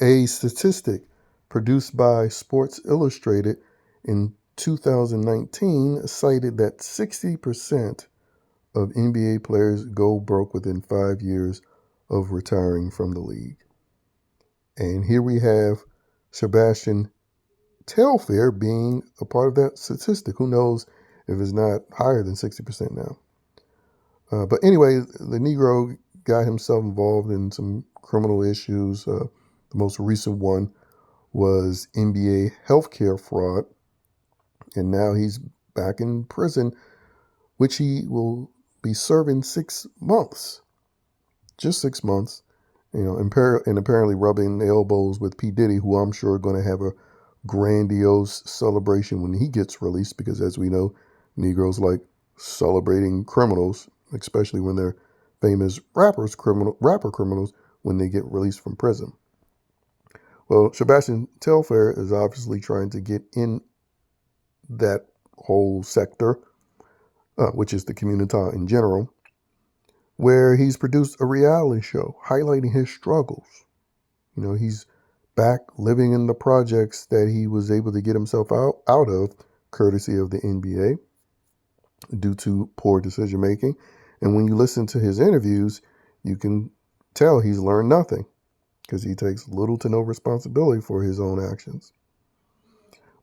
A statistic produced by Sports Illustrated in 2019 cited that 60% of NBA players go broke within 5 years of retiring from the league. And here we have Sebastian Telfair being a part of that statistic. Who knows if it's not higher than 60% now. But anyway, the Negro got himself involved in some criminal issues. The most recent one was NBA healthcare fraud. And now he's back in prison, which he will be serving 6 months. Just 6 months. And apparently rubbing elbows with P. Diddy, who I'm sure are going to have a grandiose celebration when he gets released, because as we know, Negroes like celebrating criminals, especially when they're famous rapper criminals when they get released from prison. Well, Sebastian Telfair is obviously trying to get in that whole sector, which is the community in general, where he's produced a reality show highlighting his struggles. He's back living in the projects that he was able to get himself out of, courtesy of the NBA, due to poor decision making. And when you listen to his interviews, you can tell he's learned nothing, because he takes little to no responsibility for his own actions.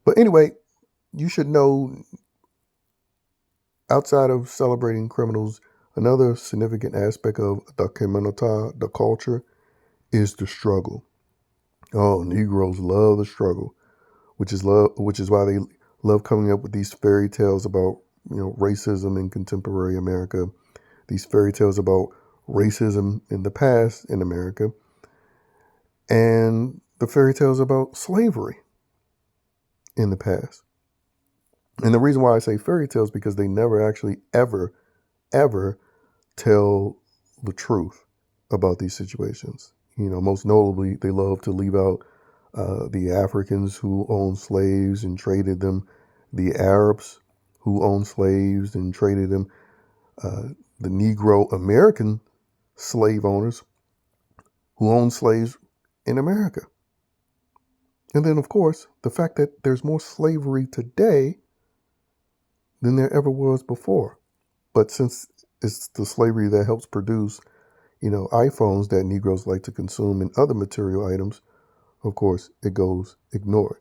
But anyway, you should know, outside of celebrating criminals, another significant aspect of the community, the culture, is the struggle. Oh, Negroes love the struggle, which is why they love coming up with these fairy tales about racism in contemporary America, these fairy tales about racism in the past in America, and the fairy tales about slavery in the past. And the reason why I say fairy tales, because they never actually ever tell the truth about these situations. Most notably, they love to leave out the Africans who owned slaves and traded them, the Arabs who owned slaves and traded them, the Negro American slave owners who owned slaves in America. And then, of course, the fact that there's more slavery today than there ever was before. But since it's the slavery that helps produce, iPhones that Negroes like to consume and other material items, of course, it goes ignored.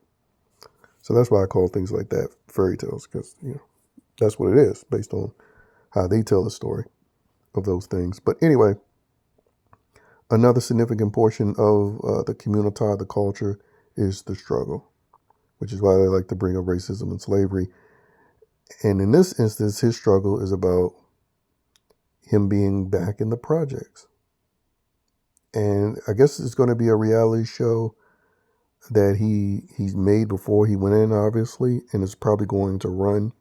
So that's why I call things like that fairy tales, because, that's what it is, based on how they tell the story of those things. But anyway, another significant portion of the community, the culture, is the struggle, which is why they like to bring up racism and slavery. And in this instance, his struggle is about him being back in the projects. And I guess it's going to be a reality show that he's made before he went in, obviously, and it's probably going to run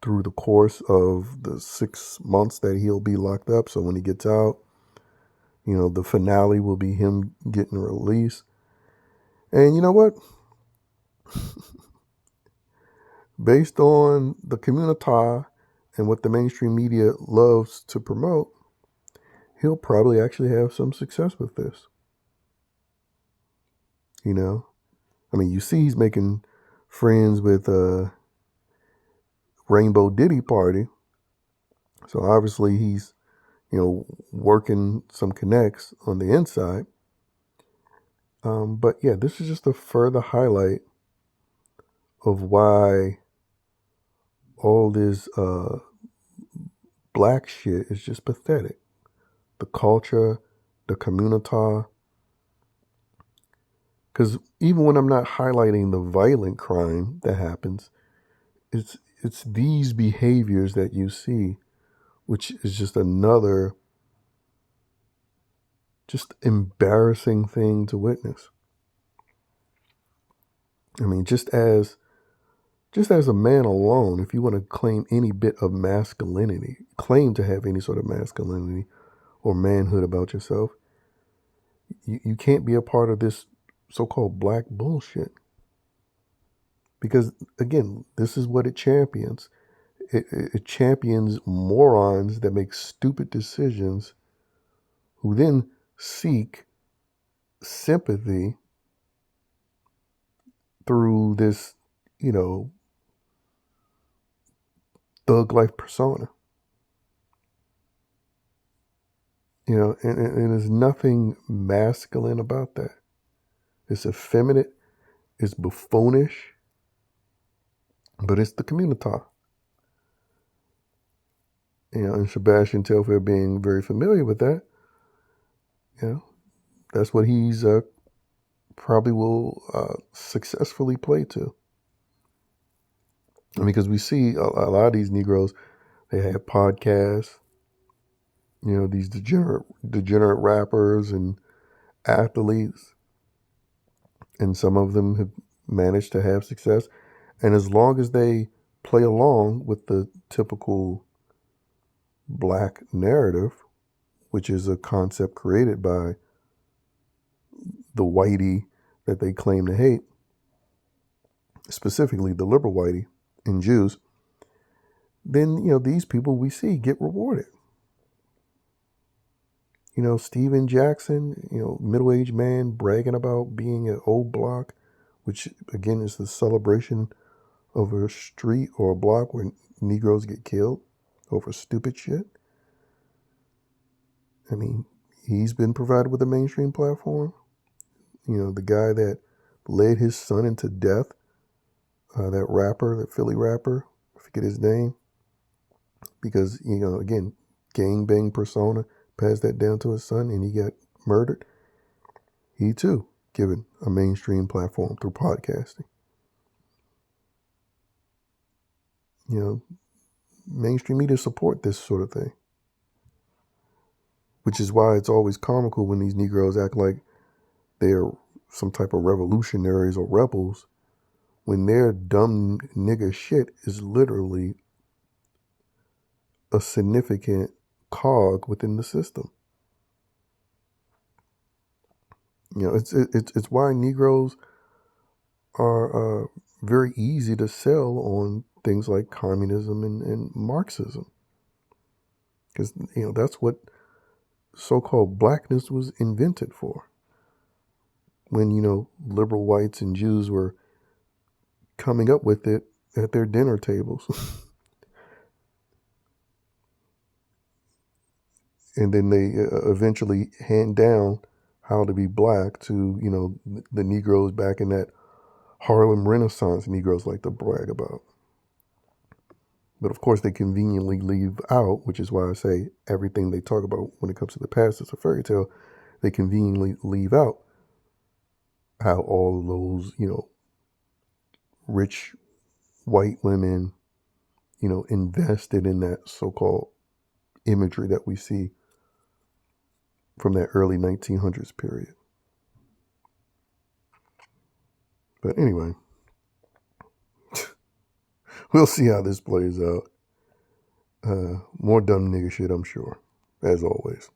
through the course of the 6 months that he'll be locked up. So when he gets out, the finale will be him getting released. And you know what? Based on the community and what the mainstream media loves to promote, he'll probably actually have some success with this. You see he's making friends with Rainbow Diddy Party. So obviously he's, working some connects on the inside. But yeah, this is just a further highlight of why all this black shit is just pathetic. The culture, the community. Because even when I'm not highlighting the violent crime that happens, it's these behaviors that you see, which is just another just embarrassing thing to witness. Just as a man alone, if you want to claim any bit of masculinity, claim to have any sort of masculinity or manhood about yourself, you can't be a part of this so-called black bullshit. Because, again, this is what it champions. It champions morons that make stupid decisions who then seek sympathy through this, you know, thug life persona. You know, and there's nothing masculine about that. It's effeminate, it's buffoonish, but it's the community. You know, and Sebastian Telfair being very familiar with that, you know, that's what he's probably will successfully play to. I mean, because we see a lot of these Negroes, they have podcasts, you know, these degenerate rappers and athletes, and some of them have managed to have success. And as long as they play along with the typical black narrative, which is a concept created by the whitey that they claim to hate, specifically the liberal whitey and Jews, then, you know, these people we see get rewarded. You know, Steven Jackson, you know, middle-aged man bragging about being an old block, which again is the celebration of a street or a block where Negroes get killed over stupid shit. I mean, he's been provided with a mainstream platform. You know, the guy that led his son into death, that rapper, that Philly rapper, I forget his name, because, you know, again, gangbang persona, passed that down to his son and he got murdered. He too given a mainstream platform through podcasting. You know, mainstream media support this sort of thing, which is why it's always comical when these Negroes act like they're some type of revolutionaries or rebels when their dumb nigga shit is literally a significant cog within the system. You know, it's why Negroes are very easy to sell on things like communism and Marxism, because, you know, that's what so-called blackness was invented for. When, you know, liberal whites and Jews were coming up with it at their dinner tables. And then they eventually hand down how to be black to, you know, the Negroes back in that Harlem Renaissance Negroes like to brag about. But of course they conveniently leave out, which is why I say everything they talk about when it comes to the past is a fairy tale. They conveniently leave out how all of those, you know, rich white women, you know, invested in that so-called imagery that we see from that early 1900s period. But anyway, we'll see how this plays out. More dumb nigga shit, I'm sure, as always.